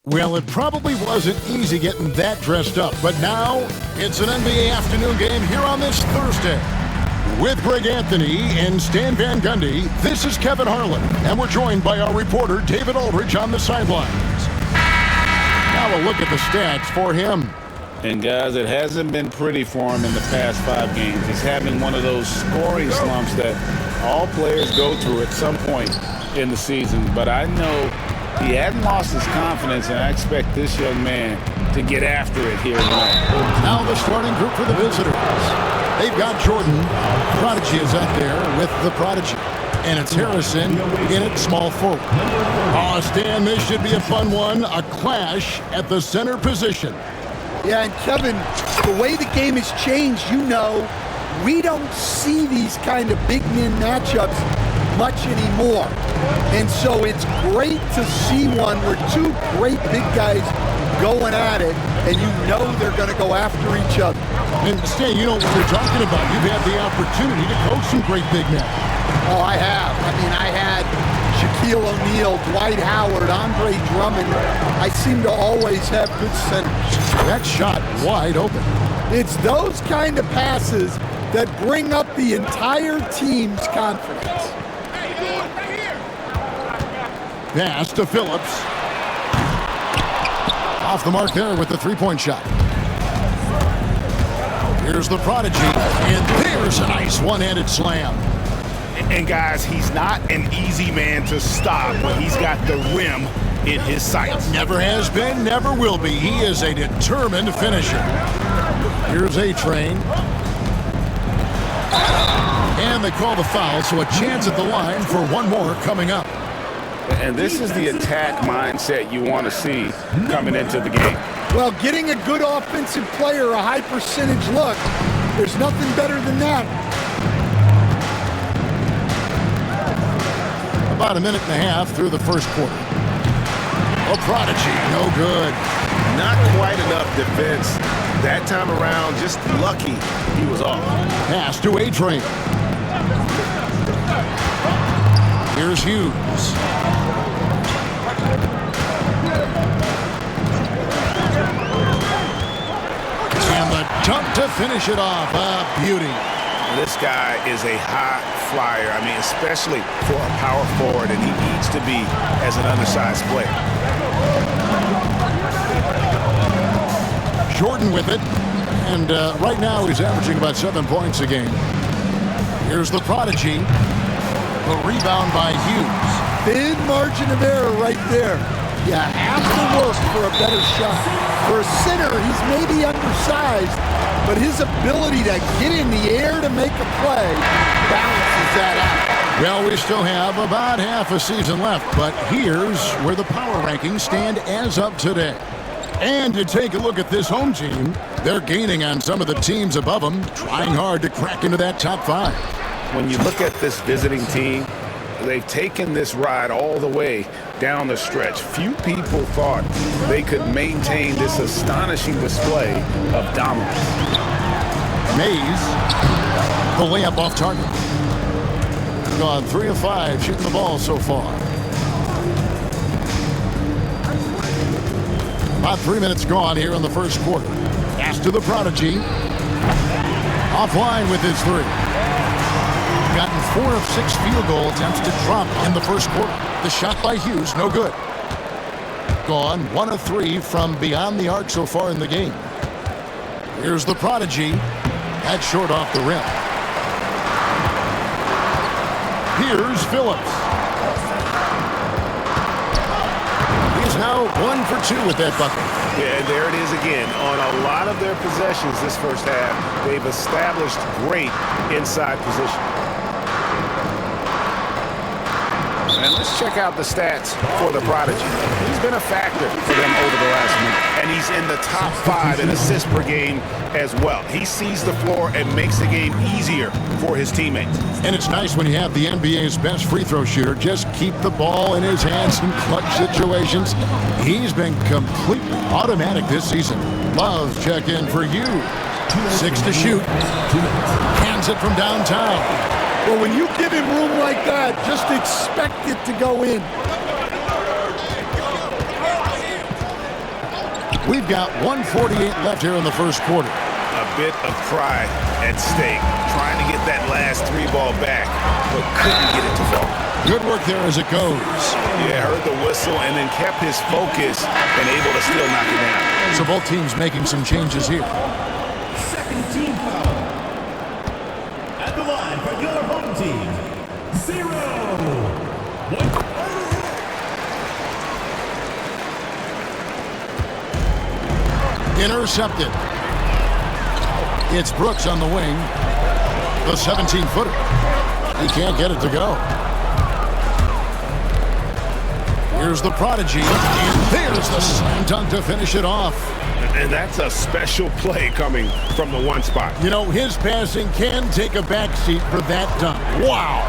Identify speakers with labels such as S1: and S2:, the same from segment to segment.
S1: Well, it probably wasn't easy getting that dressed up, but now it's an NBA afternoon game here on this Thursday. With Greg Anthony and Stan Van Gundy, this is Kevin Harlan, and we're joined by our reporter David Aldridge on the sidelines. Now a look at the stats for him.
S2: And guys, it hasn't been pretty for him in the past 5 games. He's having one of those scoring slumps that all players go through at some point in the season. But I know he hadn't lost his confidence, and I expect this young man to get after it here tonight.
S1: Now the starting group for the visitors. They've got Jordan. Prodigy is up there with the Prodigy. And it's Harrison in at small forward. Oh, Stan, this should be a fun one. A clash at the center position.
S3: Yeah, and Kevin, the way the game has changed, we don't see these kind of big men matchups much anymore. And so it's great to see one where 2 great big guys going at it, and they're going to go after each other.
S1: And Stan, you know what we're talking about. You've had the opportunity to coach some great big men.
S3: Oh, I have. I had Shaquille O'Neal, Dwight Howard, Andre Drummond. I seem to always have good centers.
S1: That shot wide open.
S3: It's those kind of passes that bring up the entire team's confidence.
S1: Pass to Phillips. Off the mark there with the three-point shot. Here's the Prodigy, and there's a nice one-handed slam.
S4: And guys, he's not an easy man to stop when he's got the rim in his sights.
S1: Never has been, never will be. He is a determined finisher. Here's A-Train. And they call the foul, so a chance at the line for one more coming up.
S2: And this is the attack mindset you want to see coming into the game.
S3: Well, getting a good offensive player a high percentage look, there's nothing better than that.
S1: About a minute and a half through the first quarter. Oh, Prodigy, no good.
S4: Not quite enough defense. That time around, just lucky he was off.
S1: Pass to A-Train. Here's Hughes. And the dunk to finish it off. A beauty.
S4: This guy is a high flyer. Especially for a power forward, and he needs to be as an undersized player.
S1: Jordan with it. And right now he's averaging about 7 points a game. Here's the Prodigy. The rebound by Hughes.
S3: Thin margin of error right there. You have to work for a better shot. For a center, he's maybe undersized, but his ability to get in the air to make a play balances that out.
S1: Well, we still have about half a season left, but here's where the power rankings stand as of today. And to take a look at this home team, they're gaining on some of the teams above them, trying hard to crack into that top 5.
S2: When you look at this visiting team, they've taken this ride all the way down the stretch. Few people thought they could maintain this astonishing display of dominance.
S1: Mays, the layup off target. Gone 3 of 5 shooting the ball so far. About 3 minutes gone here in the first quarter. Pass to the Prodigy. Offline with his 3. Gotten 4 of 6 field goal attempts to drop in the first quarter. The shot by Hughes, no good. Gone 1 of 3 from beyond the arc so far in the game. Here's the Prodigy. That's short off the rim. Here's Phillips. He's now 1 for 2 with that bucket.
S4: Yeah, and there it is again. On a lot of their possessions this first half, they've established great inside position.
S2: And let's check out the stats for the Prodigy. He's been a factor for them over the last week.
S4: And he's in the top 5 in assists per game as well. He sees the floor and makes the game easier for his teammates.
S1: And it's nice when you have the NBA's best free throw shooter just keep the ball in his hands in clutch situations. He's been completely automatic this season. Love check in for you. 6 to shoot. Hands it from downtown.
S3: Well, when you give him room like that, just expect it to go in.
S1: We've got 1:48 left here in the first quarter.
S4: A bit of pride at stake, trying to get that last three ball back, but couldn't get it to fall.
S1: Good work there as it goes.
S4: Yeah, heard the whistle and then kept his focus and able to still knock it down.
S1: So both teams making some changes here.
S5: Second team foul. At the line for your home team, 0.
S1: Intercepted. It's Brooks on the wing. The 17-footer. He can't get it to go. Here's the prodigy, and there's the slam dunk to finish it off.
S6: And that's a special play coming from the one spot.
S1: You know, his passing can take a backseat for that dunk. Wow.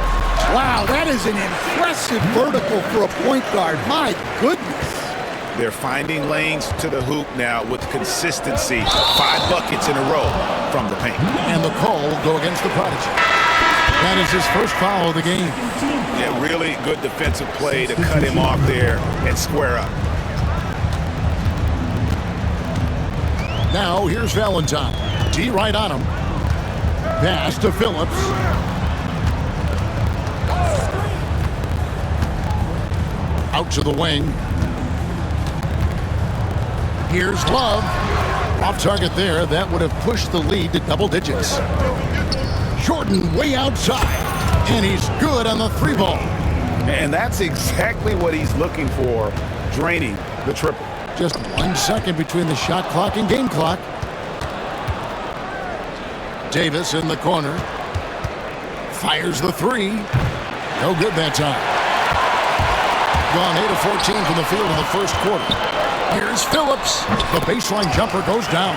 S3: Wow, that is an impressive vertical for a point guard. My goodness.
S4: They're finding lanes to the hoop now with consistency. 5 buckets in a row from the paint.
S1: And the call will go against the prodigy. That is his first foul of the game.
S4: Yeah, really good defensive play to cut him off there and square up.
S1: Now here's Valentine. D right on him. Pass to Phillips. Out to the wing. Here's Love. Off target there. That would have pushed the lead to double digits. Jordan way outside. And he's good on the 3-ball.
S4: And that's exactly what he's looking for, draining the triple.
S1: Just 1 second between the shot clock and game clock. Davis in the corner. Fires the 3. No good that time. Gone 8 of 14 from the field in the first quarter. Here's Phillips. The baseline jumper goes down.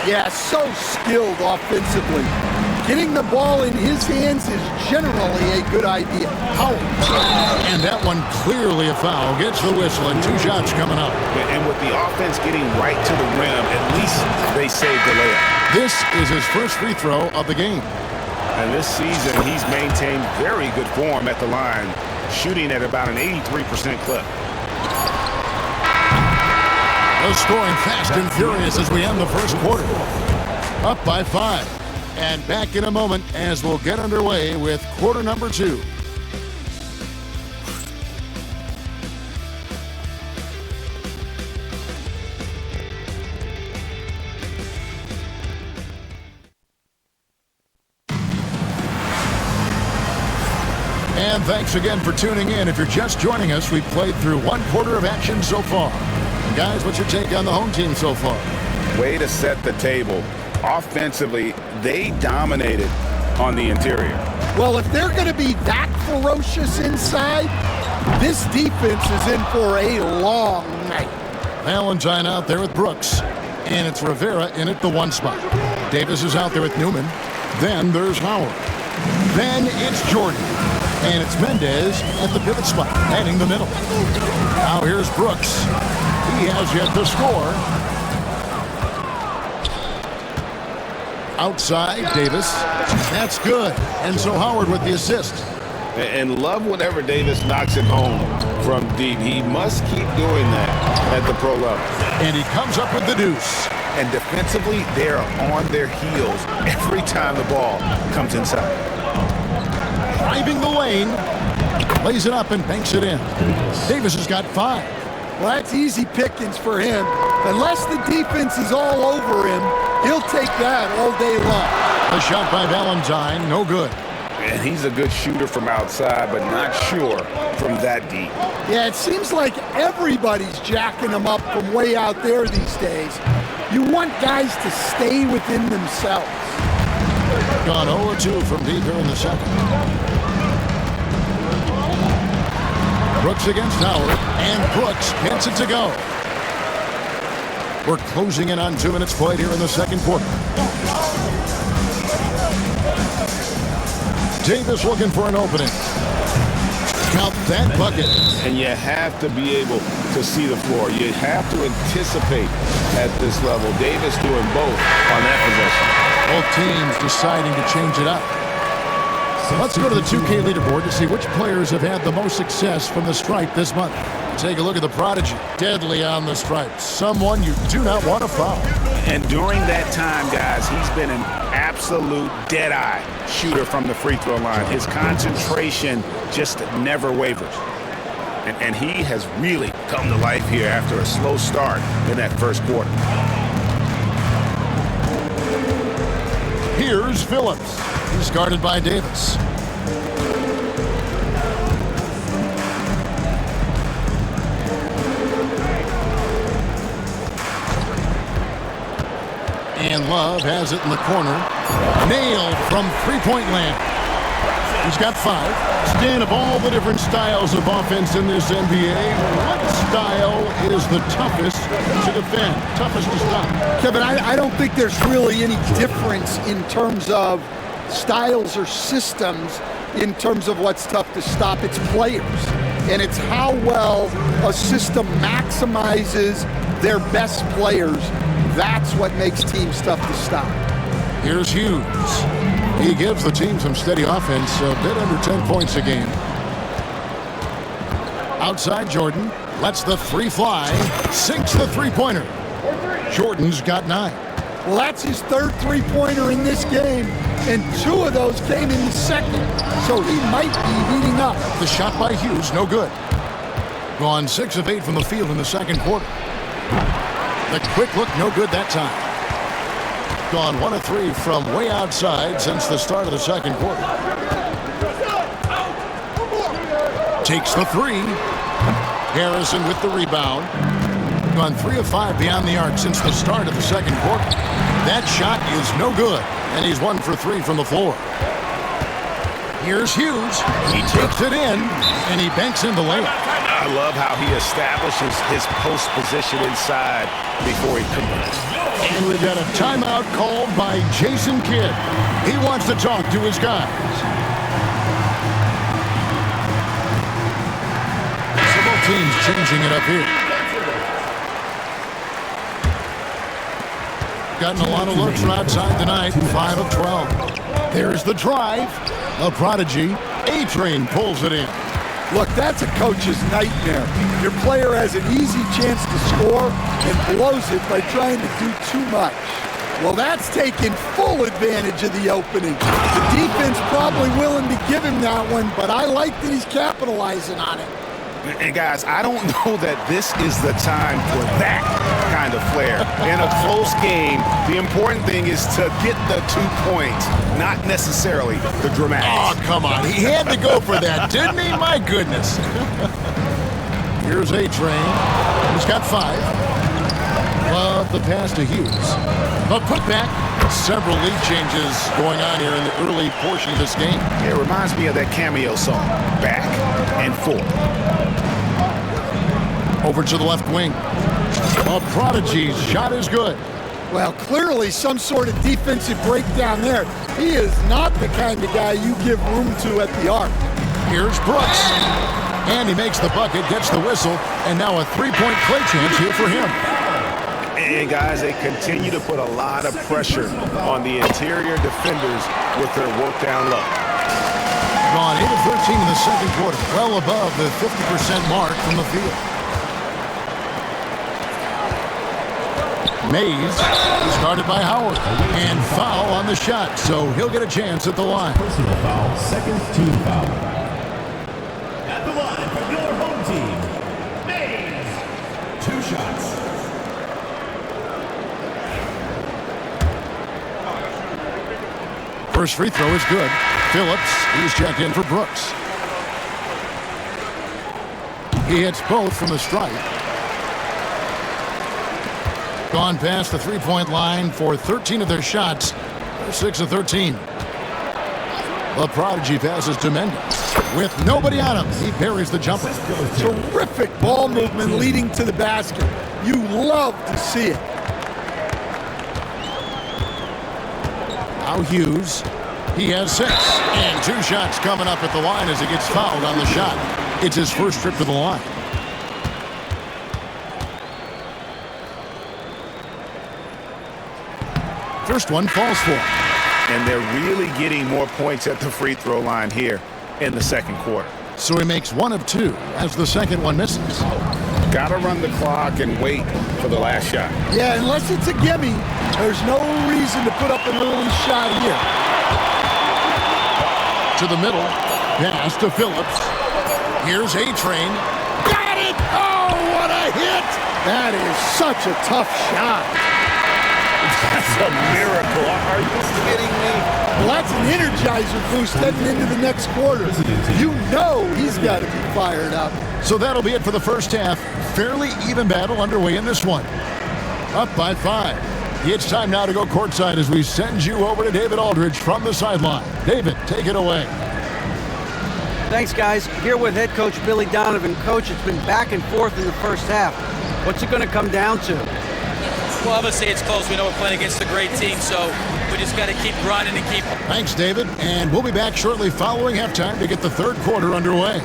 S3: Yeah, so skilled offensively. Getting the ball in his hands is generally a good idea.
S1: Howard. And that one clearly a foul. Gets the whistle and 2 shots coming up.
S4: And with the offense getting right to the rim, at least they saved the layup.
S1: This is his first free throw of the game.
S4: And this season, he's maintained very good form at the line, shooting at about an 83% clip.
S1: The scoring fast and furious as we end the first quarter. Up by 5. And back in a moment as we'll get underway with quarter number 2. And thanks again for tuning in. If you're just joining us, we've played through 1 quarter of action so far. Guys, what's your take on the home team so far?
S4: Way to set the table. Offensively, they dominated on the interior.
S3: Well, if they're going to be that ferocious inside, this defense is in for a long night.
S1: Valentine out there with Brooks. And it's Rivera in at the 1 spot. Davis is out there with Newman. Then there's Howard. Then it's Jordan. And it's Mendez at the pivot spot, heading the middle. Now here's Brooks. He has yet to score. Outside, Davis. That's good. And so Howard with the assist.
S4: And love whenever Davis knocks it home from deep. He must keep doing that at the pro level.
S1: And he comes up with the deuce.
S4: And defensively, they're on their heels every time the ball comes inside.
S1: Driving the lane. Lays it up and banks it in. Davis has got 5.
S3: Well, that's easy pickings for him. Unless the defense is all over him, he'll take that all day long.
S1: A shot by Valentine, no good.
S4: And he's a good shooter from outside, but not sure from that deep.
S3: Yeah, it seems like everybody's jacking him up from way out there these days. You want guys to stay within themselves.
S1: Gone 0-2 from deep here in the second. Brooks against Howard, and Brooks gets it to go. We're closing in on 2 minutes played here in the second quarter. Davis looking for an opening. Count that bucket.
S4: And you have to be able to see the floor. You have to anticipate at this level. Davis doing both on that possession.
S1: Both teams deciding to change it up. Let's go to the 2K leaderboard to see which players have had the most success from the stripe this month. Take a look at the prodigy. Deadly on the stripe. Someone you do not want to foul.
S4: And during that time, guys, he's been an absolute dead-eye shooter from the free throw line. His concentration just never wavers. And he has really come to life here after a slow start in that first quarter.
S1: Here's Phillips. He's guarded by Davis. And Love has it in the corner. Nailed from three-point land. He's got 5. Stan, of all the different styles of offense in this NBA, what style is the toughest to defend, toughest to stop?
S3: Kevin, I don't think there's really any difference in terms of styles or systems in terms of what's tough to stop. It's players, and it's how well a system maximizes their best players. That's what makes teams tough to stop.
S1: Here's Hughes. He gives the team some steady offense, a bit under 10 points a game. Outside Jordan, lets the 3 fly, sinks the three-pointer. Jordan's got 9.
S3: Well, that's his 3rd three-pointer in this game, and 2 of those came in the second, so he might be heating up.
S1: The shot by Hughes, no good. Gone 6 of 8 from the field in the second quarter. The quick look, no good that time. Gone 1 of 3 from way outside since the start of the second quarter. Takes the 3. Harrison with the rebound. Gone 3 of 5 beyond the arc since the start of the second quarter. That shot is no good, and he's 1 for 3 from the floor. Here's Hughes. He takes it in, and he banks in the layup.
S4: I love how he establishes his post position inside before he converts.
S1: And we've got a timeout called by Jason Kidd. He wants to talk to his guys. Several teams changing it up here. Gotten a lot of looks from outside tonight. 5 of 12. There's the drive. A prodigy. A-Train pulls it in.
S3: Look, that's a coach's nightmare. Your player has an easy chance to score and blows it by trying to do too much. Well, that's taking full advantage of the opening. The defense probably willing to give him that one, but I like that he's capitalizing on it.
S4: And guys, I don't know that this is the time for that kind of flair. In a close game, the important thing is to get the 2 points, not necessarily the dramatics.
S1: Oh, come on. He had to go for that, didn't he? My goodness. Here's A-Train. He's got 5. Love the pass to Hughes. A putback. Several lead changes going on here in the early portion of this game.
S4: It reminds me of that cameo song, Back and Forth.
S1: Over to the left wing. A prodigy's shot is good.
S3: Well, clearly some sort of defensive breakdown there. He is not the kind of guy you give room to at the arc.
S1: Here's Brooks. And he makes the bucket, gets the whistle, and now a 3-point play chance here for him.
S4: And guys, they continue to put a lot of pressure on the interior defenders with their work down low.
S1: Gone 8 of 13 in the second quarter, well above the 50% mark from the field. Mays is guarded by Howard, and foul on the shot, so he'll get a chance at the line.
S5: Personal foul, 2nd team foul. At the line for your home team, Mays. 2 shots.
S1: First free throw is good. Phillips, he's checked in for Brooks. He hits both from the stripe. Gone past the 3-point line for 13 of their shots. They're 6 of 13. The prodigy passes to Mendes. With nobody on him, he parries the jumper.
S3: Terrific ball movement leading to the basket. You love to see it.
S1: Now Hughes. He has 6. And 2 shots coming up at the line as he gets fouled on the shot. It's his first trip to the line. First one falls for him.
S4: and they're really getting more points at the free throw line here in the second quarter.
S1: So he makes 1 of 2 as the second one misses.
S4: Got to run the clock and wait for the last shot.
S3: Yeah, unless it's a gimme, there's no reason to put up an early shot here.
S1: To the middle, pass to Phillips. Here's A-Train. Got it! Oh, what a hit!
S3: That is such a tough shot.
S4: That's a miracle. Are you kidding me?
S3: Well, that's an energizer boost heading into the next quarter. You know he's got to be fired up.
S1: So that'll be it for the first half. Fairly even battle underway in this one. Up by 5. It's time now to go courtside as we send you over to David Aldridge from the sideline. David, take it away.
S7: Thanks, guys. Here with head coach Billy Donovan. Coach, it's been back and forth in the first half. What's it going to come down to?
S8: Well, obviously it's close. We know we're playing against a great team, so we just got to keep grinding and keep...
S1: Thanks, David. And we'll be back shortly following halftime to get the third quarter underway.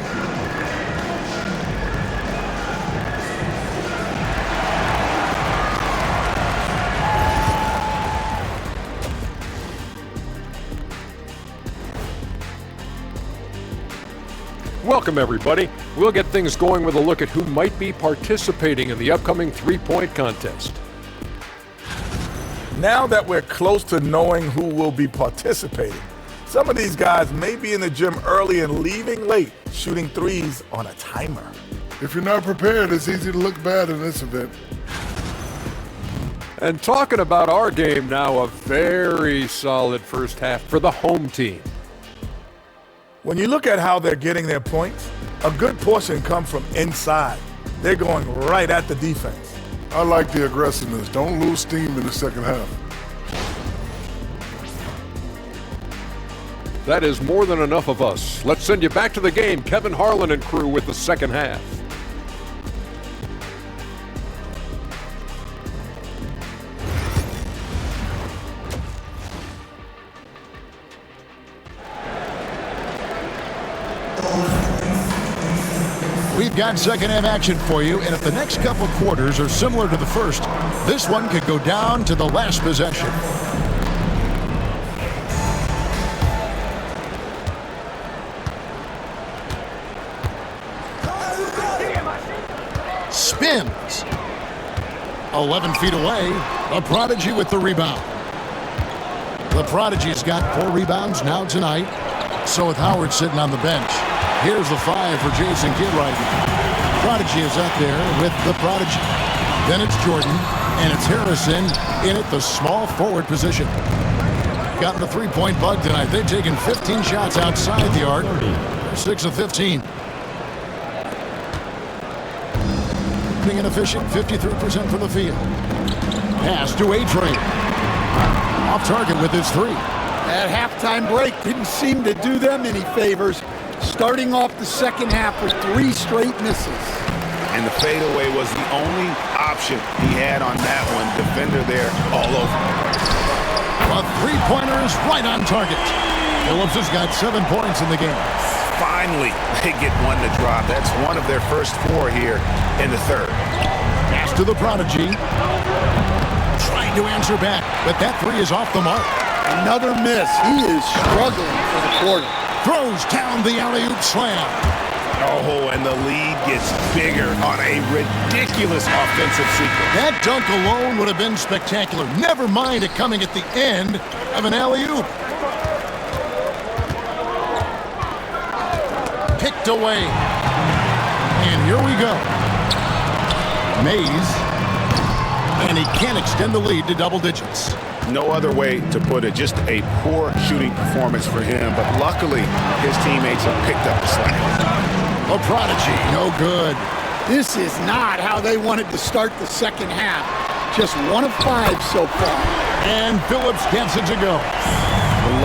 S9: Welcome, everybody. We'll get things going with a look at who might be participating in the upcoming three-point contest.
S10: Now that we're close to knowing who will be participating, some of these guys may be in the gym early and leaving late, shooting threes on a timer.
S11: If you're not prepared, it's easy to look bad in this event.
S9: And talking about our game now, a very solid first half for the home team.
S10: When you look at how they're getting their points, a good portion comes from inside. They're going right at the defense.
S11: I like the aggressiveness. Don't lose steam in the second half.
S9: That is more than enough of us. Let's send you back to the game. Kevin Harlan and crew with the second half.
S1: We've got second half action for you, and if the next couple quarters are similar to the first, this one could go down to the last possession. Spins. 11 feet away, the Prodigy with the rebound. The Prodigy's got 4 rebounds now tonight, so with Howard sitting on the bench. Here's the 5 for Jason Kidd-Wright. Prodigy is up there with the Prodigy. Then it's Jordan, and it's Harrison in at the small forward position. Gotten the three-point bug tonight. They've taken 15 shots outside the arc. 6 of 15. Being inefficient, 53% from the field. Pass to A-Train. Off target with his 3.
S3: That halftime break didn't seem to do them any favors. Starting off the second half with 3 straight misses.
S4: And the fadeaway was the only option he had on that one. Defender there all over.
S1: A three-pointer is right on target. Phillips has got 7 points in the game.
S4: Finally, they get one to drop. That's one of their first 4 here in the third.
S1: Pass to the Prodigy. Trying to answer back, but that 3 is off the mark.
S3: Another miss. He is struggling for the quarter.
S1: Throws down the alley-oop slam.
S4: Oh, and the lead gets bigger on a ridiculous offensive sequence.
S1: That dunk alone would have been spectacular. Never mind it coming at the end of an alley-oop. Picked away. And here we go. Mays. And he can't extend the lead to double digits.
S4: No other way to put it. Just a poor shooting performance for him. But luckily, his teammates have picked up the slack.
S1: A Prodigy, no good.
S3: This is not how they wanted to start the second half. Just 1 of 5 so far.
S1: And Phillips gets it to go.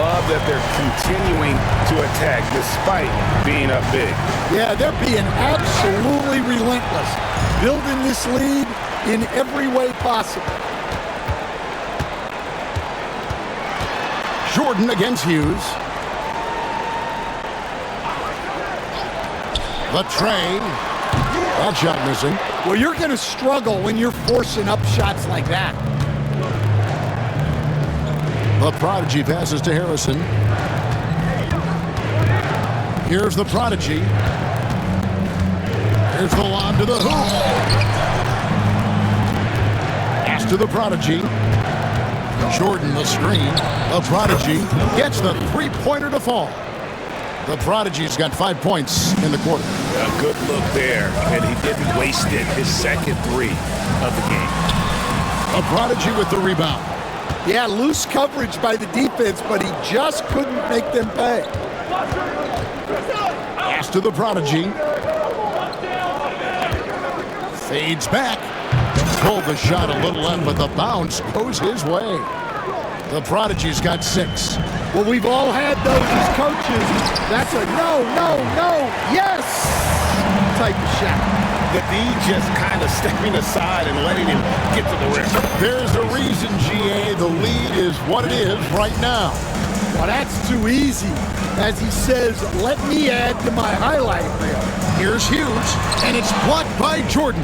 S4: Love that they're continuing to attack despite being up big.
S3: Yeah, they're being absolutely relentless. Building this lead in every way possible.
S1: Jordan against Hughes. The tray. That shot missing.
S3: Well, you're going to struggle when you're forcing up shots like that.
S1: The Prodigy passes to Harrison. Here's the Prodigy. Here's the lob to the hoop. Pass to the Prodigy. Jordan the screen. The Prodigy gets the three-pointer to fall. The Prodigy's got 5 points in the quarter.
S4: A good look there, and he didn't waste it. His second three of the game.
S1: A Prodigy with the rebound.
S3: Yeah, loose coverage by the defense, but he just couldn't make them pay.
S1: Pass to the Prodigy. Fades back. Pulled the shot a little left, but the bounce goes his way. The Prodigy's got 6.
S3: Well, we've all had those as coaches. That's a no, yes type of shot.
S4: The D just kind of stepping aside and letting him get to the rim.
S1: There's a reason, GA. The lead is what it is right now.
S3: Well, that's too easy. As he says, let me add to my highlight reel.
S1: Here's Hughes, and it's blocked by Jordan.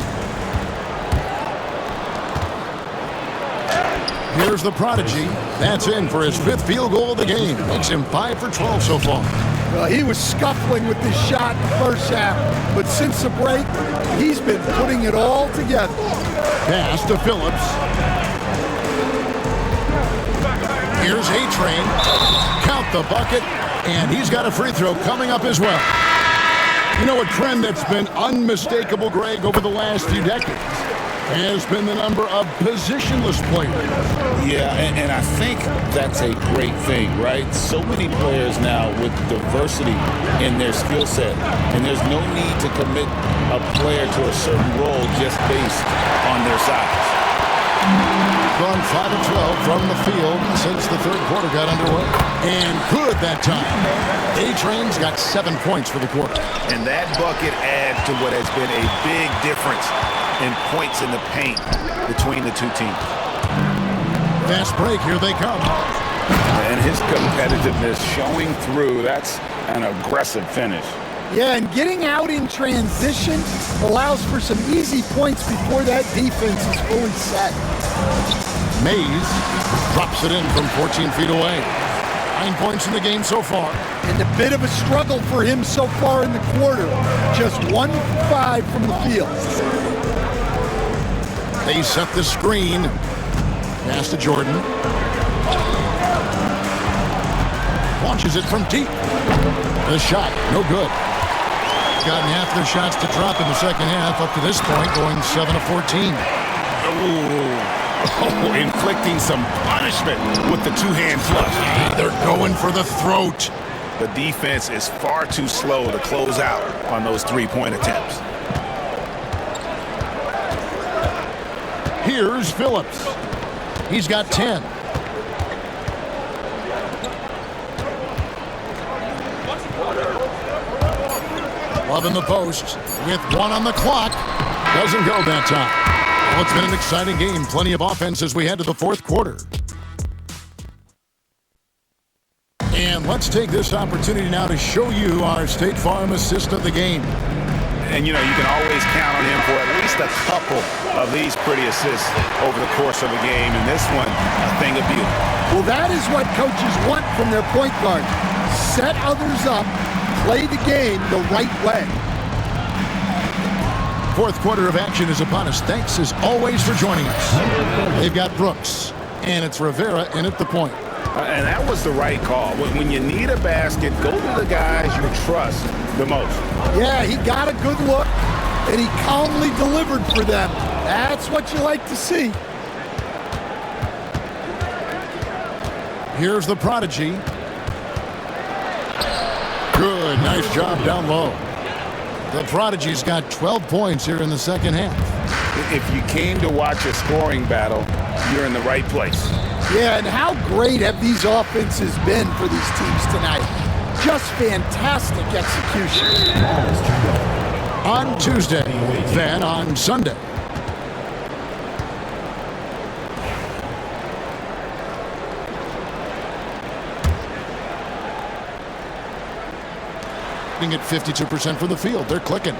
S1: Here's the Prodigy. That's in for his 5th field goal of the game. Makes him 5 for 12 so far.
S3: Well, he was scuffling with this shot in the first half, but since the break, he's been putting it all together.
S1: Pass to Phillips. Here's A-Train. Count the bucket, and he's got a free throw coming up as well. You know, a trend that's been unmistakable, Greg, over the last few decades has been the number of positionless players.
S2: Yeah, and I think that's a great thing, right? So many players now with diversity in their skill set, and there's no need to commit a player to a certain role just based on their size.
S1: Gone 5 of 12 from the field since the third quarter got underway. And good that time. A-Train's got 7 points for the quarter.
S4: And that bucket adds to what has been a big difference in points in the paint between the two teams.
S1: Fast break, here they come.
S2: And his competitiveness showing through. That's an aggressive finish.
S3: Yeah, and getting out in transition allows for some easy points before that defense is fully set.
S1: Mays drops it in from 14 feet away. 9 points in the game so far.
S3: And a bit of a struggle for him so far in the quarter. Just 1 for 5 from the field.
S1: They set the screen. Pass to Jordan. Launches it from deep. The shot, no good. Gotten half their shots to drop in the second half up to this point, going 7 of 14.
S4: Oh, inflicting some punishment with the two-hand flush.
S1: They're going for the throat.
S4: The defense is far too slow to close out on those three-point attempts.
S1: Here's Phillips. He's got 10. Love in the post with 1 on the clock. Doesn't go that time. Well, it's been an exciting game. Plenty of offense as we head to the fourth quarter. And let's take this opportunity now to show you our State Farm assist of the game.
S4: And, you know, you can always count on him for at least a couple of these pretty assists over the course of a game. And this one, a thing of beauty.
S3: Well, that is what coaches want from their point guard. Set others up, play the game the right way.
S1: Fourth quarter of action is upon us. Thanks, as always, for joining us. They've got Brooks, and it's Rivera in at the point.
S4: And that was the right call. When you need a basket, go to the guys you trust the most.
S3: Yeah, he got a good look, and he calmly delivered for them. That's what you like to see.
S1: Here's the Prodigy. Good, nice job down low. The Prodigy's got 12 points here in the second half.
S4: If you came to watch a scoring battle, you're in the right place.
S3: Yeah, and how great have these offenses been for these teams tonight? Just fantastic execution.
S1: On Tuesday, then on Sunday. At 52% from the field. They're clicking.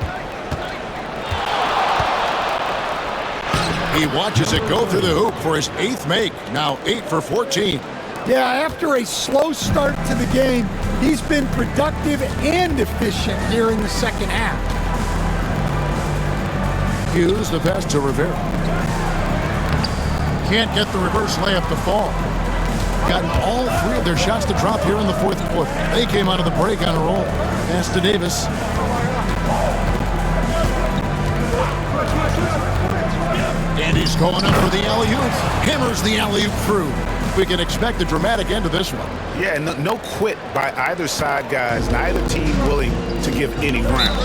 S1: He watches it go through the hoop for his 8th make. Now 8 for 14.
S3: Yeah, after a slow start to the game, he's been productive and efficient here in the second half.
S1: Hughes, the pass to Rivera. Can't get the reverse layup to fall. Gotten all three of their shots to drop here in the fourth quarter. They came out of the break on a roll. Pass to Davis. And he's going up for the alley-oop. Hammers the alley-oop through. We can expect a dramatic end to this one.
S4: Yeah, no quit by either side, guys. Neither team willing to give any ground.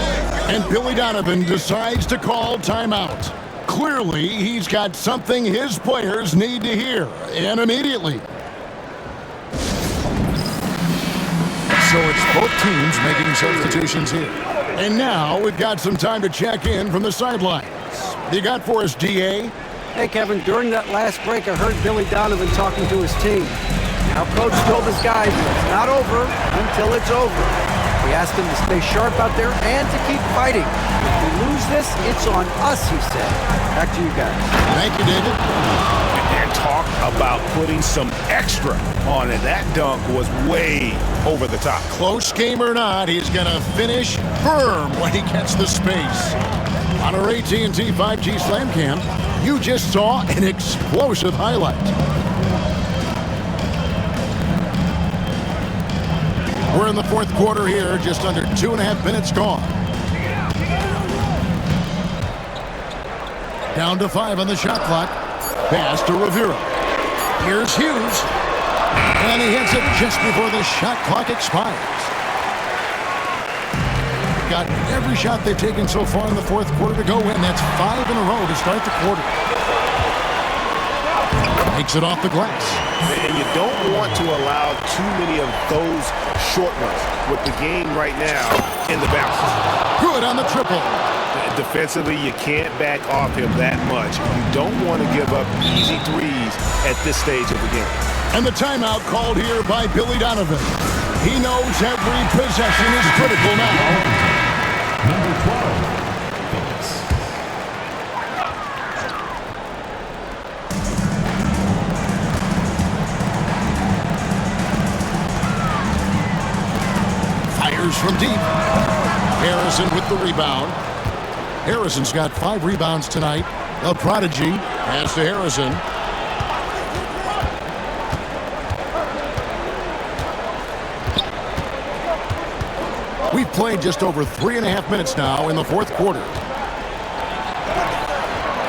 S1: And Billy Donovan decides to call timeout. Clearly, he's got something his players need to hear, and immediately. So it's both teams making substitutions here. And now we've got some time to check in from the sidelines. You got for us, DA?
S7: Hey, Kevin, during that last break, I heard Billy Donovan talking to his team. Our coach told his guys it's not over until it's over. He asked them to stay sharp out there and to keep fighting. If we lose this, it's on us, he said. Back to you guys.
S1: Thank you, David.
S4: And talk about putting some extra on it. That dunk was way over the top.
S1: Close game or not, he's going to finish firm when he gets the space. On our AT&T 5G Slam Cam, you just saw an explosive highlight. We're in the fourth quarter here, just under 2.5 minutes gone. Down to 5 on the shot clock. Pass to Rivera. Here's Hughes. And he hits it just before the shot clock expires. Got every shot they've taken so far in the fourth quarter to go in. That's 5 in a row to start the quarter. Makes it off the glass.
S4: And you don't want to allow too many of those short ones with the game right now in the balance.
S1: Good on the triple.
S4: Defensively, you can't back off him that much. You don't want to give up easy threes at this stage of the game.
S1: And the timeout called here by Billy Donovan. He knows every possession is critical now.
S5: Number 12, Phoenix.
S1: Fires from deep. Harrison with the rebound. Harrison's got 5 rebounds tonight. A prodigy. Pass to Harrison. We've played just over 3.5 minutes now in the fourth quarter.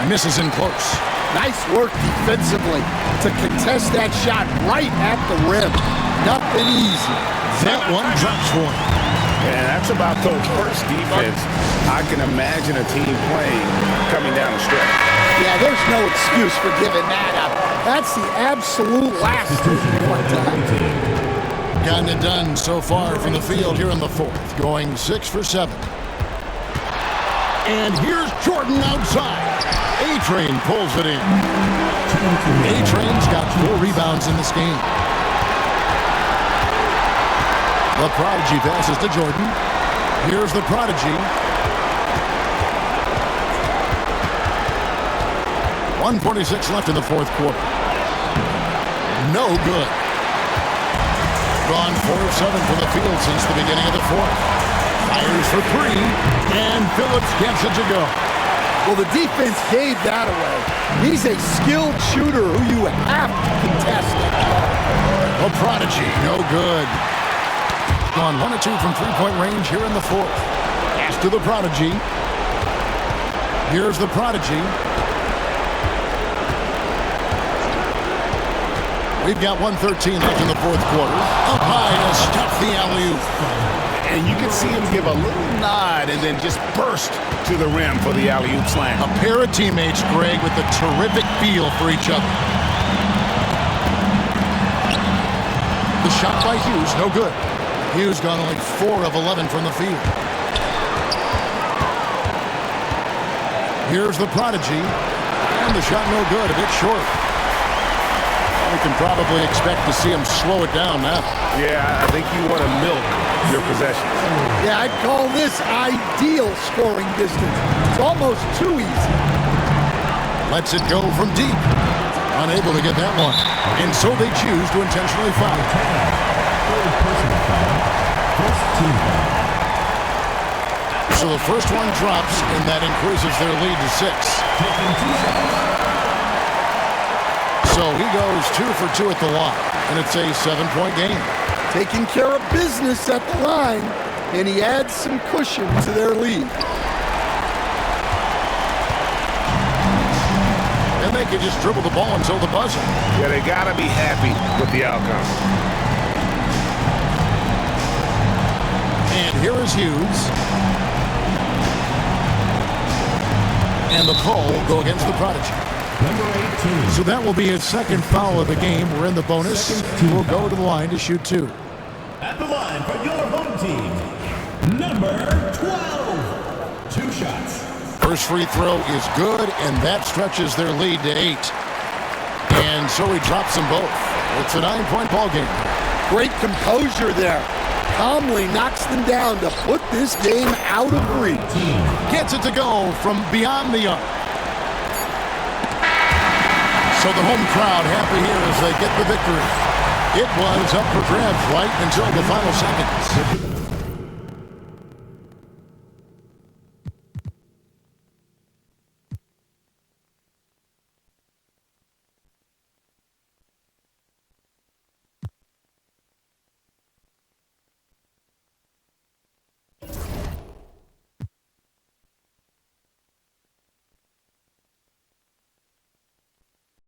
S1: Misses in close.
S3: Nice work defensively to contest that shot right at the rim. Nothing easy.
S1: That one drops for him.
S4: And that's about the worst defense I can imagine a team playing coming down the stretch.
S3: Yeah, there's no excuse for giving that up. That's the absolute last time.
S1: Gotten it done so far from the field here in the fourth, going 6 for 7. And here's Jordan outside. A-Train pulls it in. A-Train's got 4 rebounds in this game. The Prodigy passes to Jordan. Here's the Prodigy. 1:46 left in the fourth quarter. No good. Gone 4 of 7 for the field since the beginning of the fourth. Fires for 3, and Phillips gets it to go.
S3: Well, the defense gave that away. He's a skilled shooter who you have to contest.
S1: A Prodigy, no good. Gone 1 of 2 from three-point range here in the fourth. Pass to the Prodigy. Here's the Prodigy. We've got 1:13 left in the fourth quarter. Up high to stuff the alley-oop.
S4: And you can see him give a little nod and then just burst to the rim for the alley-oop slam.
S1: A pair of teammates, Greg, with a terrific feel for each other. The shot by Hughes, no good. Hughes gone only 4 of 11 from the field. Here's the Prodigy. And the shot no good, a bit short. We can probably expect to see him slow it down now.
S4: Yeah, I think you want to milk your possessions.
S3: Yeah, I'd call this ideal scoring distance. It's almost too easy.
S1: Lets it go from deep. Unable to get that one. And so they choose to intentionally foul.
S5: Third personal foul. First team foul.
S1: So the first one drops, and that increases their lead to 6.
S5: Taking 2 shots.
S1: So he goes 2 for 2 at the line, and it's a 7-point game.
S3: Taking care of business at the line, and he adds some cushion to their lead.
S1: And they can just dribble the ball until the buzzer.
S6: Yeah, they got to be happy with the outcome.
S1: And here is Hughes. And the call will go against the Prodigy.
S5: Number 18.
S1: So that will be his second foul of the game. We're in the bonus. We'll go to the line to shoot 2.
S5: At the line for your home team, number 12. 2 shots.
S1: First free throw is good, and that stretches their lead to 8. And so he drops them both. It's a 9-point ball game.
S3: Great composure there. Calmly knocks them down to put this game out of reach.
S1: Gets it to go from beyond the arc. So the home crowd happy here as they get the victory. It was up for grabs right until the final seconds.